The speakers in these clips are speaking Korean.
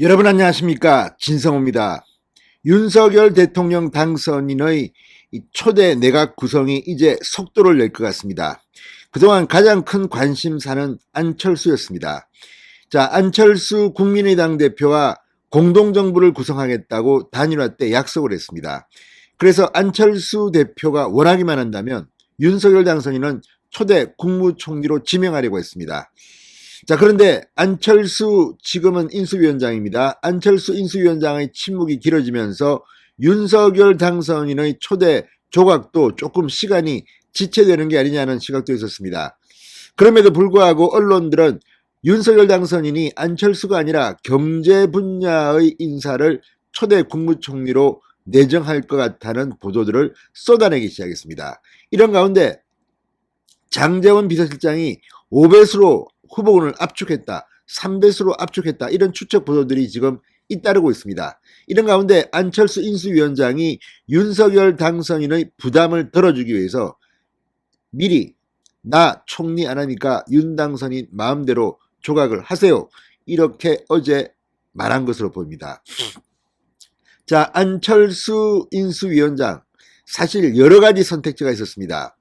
여러분 안녕하십니까, 진성호입니다. 윤석열 대통령 당선인의 초대 내각 구성이 이제 속도를 낼 것 같습니다. 그동안 가장 큰 관심사는 안철수였습니다. 자, 안철수 국민의당 대표와 공동정부를 구성하겠다고 단일화 때 약속을 했습니다. 그래서 안철수 대표가 원하기만 한다면 윤석열 당선인은 초대 국무총리로 지명하려고 했습니다. 자, 그런데 안철수 지금은 인수위원장입니다. 안철수 인수위원장의 침묵이 길어지면서 윤석열 당선인의 초대 조각도 조금 시간이 지체되는 게 아니냐는 시각도 있었습니다. 그럼에도 불구하고 언론들은 윤석열 당선인이 안철수가 아니라 경제 분야의 인사를 초대 국무총리로 내정할 것 같다는 보도들을 쏟아내기 시작했습니다. 이런 가운데 장제원 비서실장이 5배수로 후보군을 압축했다, 3배수로 압축했다, 이런 추측 보도들이 지금 잇따르고 있습니다. 이런 가운데 안철수 인수위원장이 윤석열 당선인의 부담을 덜어주기 위해서 미리 나 총리 안 하니까 윤 당선인 마음대로 조각을 하세요, 이렇게 어제 말한 것으로 보입니다. 자, 안철수 인수위원장, 사실 여러 가지 선택지가 있었습니다.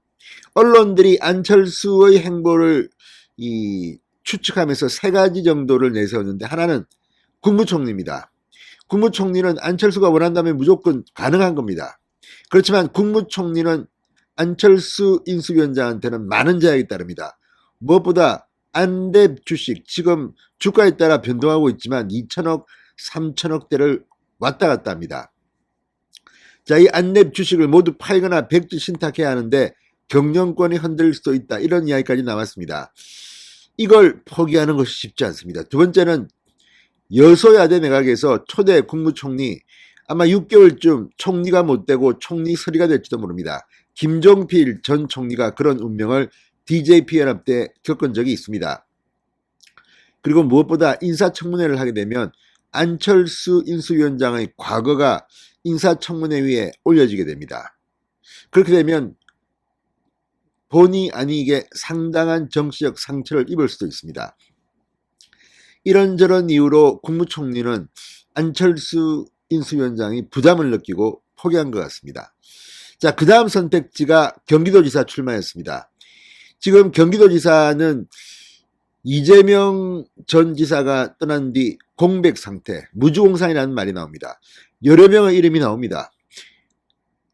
언론들이 안철수의 행보를 추측하면서 세 가지 정도를 내세웠는데, 하나는 국무총리입니다. 국무총리는 안철수가 원한다면 무조건 가능한 겁니다. 그렇지만 국무총리는 안철수 인수위원장한테는 많은 제약이 따릅니다. 무엇보다 안랩 주식, 지금 주가에 따라 변동하고 있지만 2천억, 3천억대를 왔다 갔다 합니다. 자, 이 안랩 주식을 모두 팔거나 백지 신탁해야 하는데 경영권이 흔들릴 수도 있다, 이런 이야기까지 나왔습니다. 이걸 포기하는 것이 쉽지 않습니다. 두 번째는 여소야대 내각에서 초대 국무총리, 아마 6개월쯤 총리가 못 되고 총리설이가 될지도 모릅니다. 김종필 전 총리가 그런 운명을 DJP 연합 때 겪은 적이 있습니다. 그리고 무엇보다 인사청문회를 하게 되면 안철수 인수위원장의 과거가 인사청문회 위에 올려지게 됩니다. 그렇게 되면 본의 아니게 상당한 정치적 상처를 입을 수도 있습니다. 이런저런 이유로 국무총리는 안철수 인수위원장이 부담을 느끼고 포기한 것 같습니다. 자, 그 다음 선택지가 경기도지사 출마였습니다. 지금 경기도지사는 이재명 전 지사가 떠난 뒤 공백 상태, 무주공산이라는 말이 나옵니다. 여러 명의 이름이 나옵니다.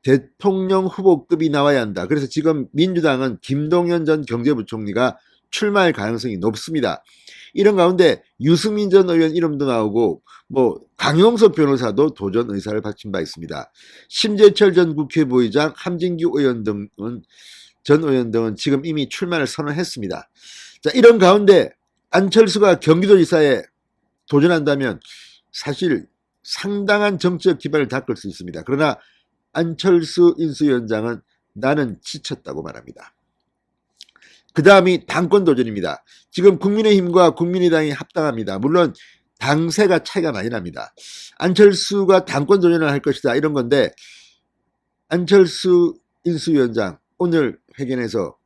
대통령 후보급이 나와야 한다. 그래서 지금 민주당은 김동연 전 경제부총리가 출마할 가능성이 높습니다. 이런 가운데 유승민 전 의원 이름도 나오고 강용석 변호사도 도전 의사를 밝힌 바 있습니다. 심재철 전 국회 부의장, 함진규 전 의원 등은 지금 이미 출마를 선언했습니다. 자, 이런 가운데 안철수가 경기도지사에 도전한다면 사실 상당한 정치적 기반을 닦을 수 있습니다. 그러나 안철수 인수위원장은 나는 지쳤다고 말합니다. 그 다음이 당권 도전입니다. 지금 국민의힘과 국민의당이 합당합니다. 물론 당세가 차이가 많이 납니다. 안철수가 당권 도전을 할 것이다, 이런 건데 안철수 인수위원장 오늘 회견에서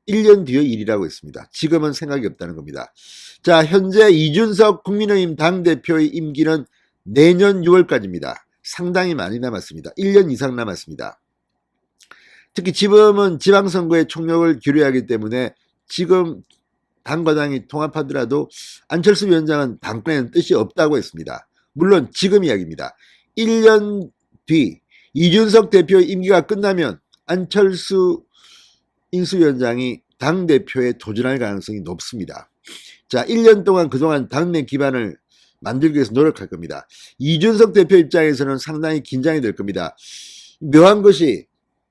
1년 뒤의 일이라고 했습니다. 지금은 생각이 없다는 겁니다. 자, 현재 이준석 국민의힘 당대표의 임기는 내년 6월까지입니다. 상당히 많이 남았습니다. 1년 이상 남았습니다. 특히 지금은 지방선거에 총력을 기울여야 하기 때문에 지금 당과 당이 통합하더라도 안철수 위원장은 당권에는 뜻이 없다고 했습니다. 물론 지금 이야기입니다. 1년 뒤 이준석 대표의 임기가 끝나면 안철수 인수위원장이 당대표에 도전할 가능성이 높습니다. 자, 1년 동안 그동안 당내 기반을 만들기 위해서 노력할 겁니다. 이준석 대표 입장에서는 상당히 긴장이 될 겁니다. 묘한 것이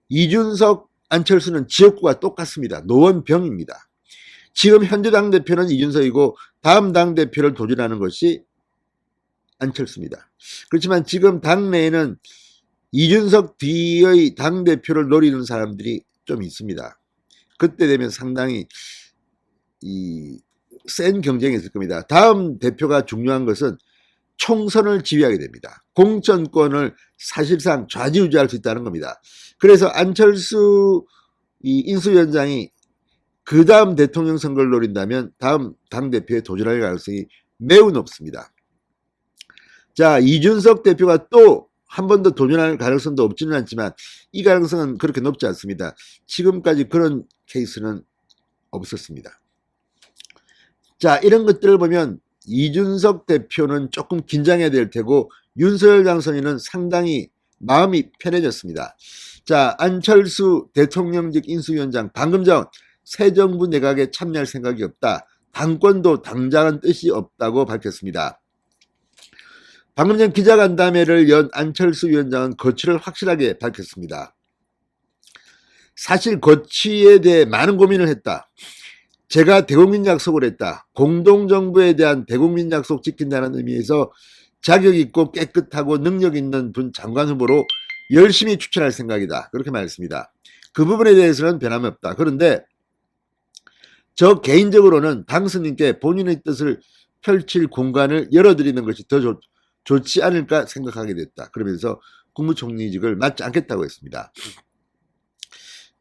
이준석, 안철수는 지역구가 똑같습니다. 노원병입니다. 지금 현재 당대표는 이준석이고 다음 당대표를 도전하는 것이 안철수입니다. 그렇지만 지금 당내에는 이준석 뒤의 당대표를 노리는 사람들이 좀 있습니다. 그때 되면 상당히 센 경쟁이 있을 겁니다. 다음 대표가 중요한 것은 총선을 지휘하게 됩니다. 공천권을 사실상 좌지우지할 수 있다는 겁니다. 그래서 안철수 인수위원장이 그 다음 대통령 선거를 노린다면 다음 당대표에 도전할 가능성이 매우 높습니다. 자, 이준석 대표가 또 한 번 더 도전할 가능성도 없지는 않지만 이 가능성은 그렇게 높지 않습니다. 지금까지 그런 케이스는 없었습니다. 자, 이런 것들을 보면 이준석 대표는 조금 긴장해야 될 테고 윤석열 당선인은 상당히 마음이 편해졌습니다. 자, 안철수 대통령직 인수위원장 방금 전 새 정부 내각에 참여할 생각이 없다. 당권도 당장은 뜻이 없다고 밝혔습니다. 방금 전 기자간담회를 연 안철수 위원장은 거취를 확실하게 밝혔습니다. 사실 거취에 대해 많은 고민을 했다. 제가 대국민 약속을 했다. 공동정부에 대한 대국민 약속 지킨다는 의미에서 자격 있고 깨끗하고 능력 있는 분 장관 후보로 열심히 추천할 생각이다. 그렇게 말했습니다. 그 부분에 대해서는 변함없다. 그런데 저 개인적으로는 당선인께 본인의 뜻을 펼칠 공간을 열어드리는 것이 더 좋지 않을까 생각하게 됐다. 그러면서 국무총리직을 맡지 않겠다고 했습니다.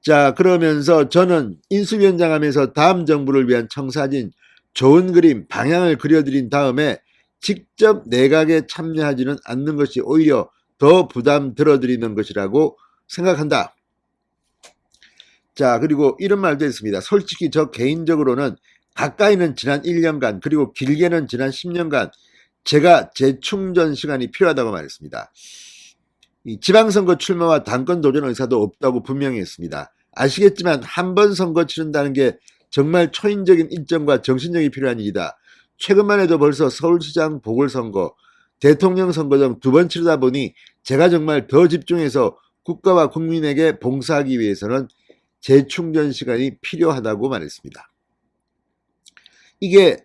자, 그러면서 저는 인수위원장 하면서 다음 정부를 위한 청사진, 좋은 그림, 방향을 그려드린 다음에 직접 내각에 참여하지는 않는 것이 오히려 더 부담 들어드리는 것이라고 생각한다. 자, 그리고 이런 말도 했습니다. 솔직히 저 개인적으로는 가까이는 지난 1년간 그리고 길게는 지난 10년간 제가 재충전 시간이 필요하다고 말했습니다. 이 지방선거 출마와 당권 도전 의사도 없다고 분명히 했습니다. 아시겠지만 한 번 선거 치른다는 게 정말 초인적인 일정과 정신력이 필요한 일이다. 최근만 해도 벌써 서울시장 보궐선거, 대통령 선거 등 두 번 치르다 보니 제가 정말 더 집중해서 국가와 국민에게 봉사하기 위해서는 재충전 시간이 필요하다고 말했습니다. 이게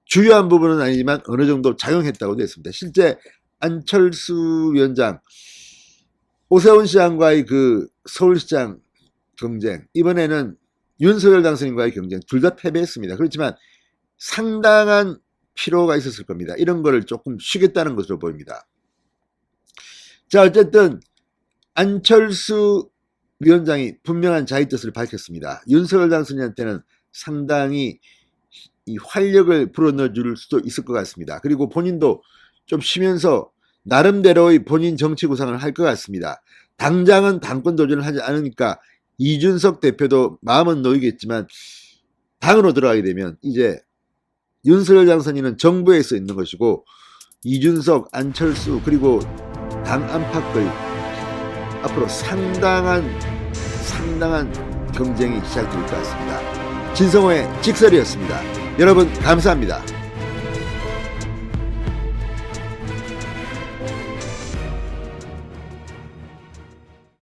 주요한 부분은 아니지만 어느 정도 작용했다고 했습니다. 실제 안철수 위원장, 오세훈 시장과의 그 서울시장 경쟁, 이번에는 윤석열 당선인과의 경쟁 둘 다 패배했습니다. 그렇지만 상당한 피로가 있었을 겁니다. 이런 거를 조금 쉬겠다는 것으로 보입니다. 자, 어쨌든 안철수 위원장이 분명한 자기 뜻을 밝혔습니다. 윤석열 당선인한테는 상당히 이 활력을 불어넣어 줄 수도 있을 것 같습니다. 그리고 본인도 좀 쉬면서 나름대로의 본인 정치 구상을 할 것 같습니다. 당장은 당권 도전을 하지 않으니까 이준석 대표도 마음은 놓이겠지만 당으로 들어가게 되면 이제 윤석열 당선인은 정부에 서 있는 것이고 이준석, 안철수 그리고 당 안팎의 앞으로 상당한 경쟁이 시작될 것 같습니다. 진성호의 직설이었습니다. 여러분 감사합니다.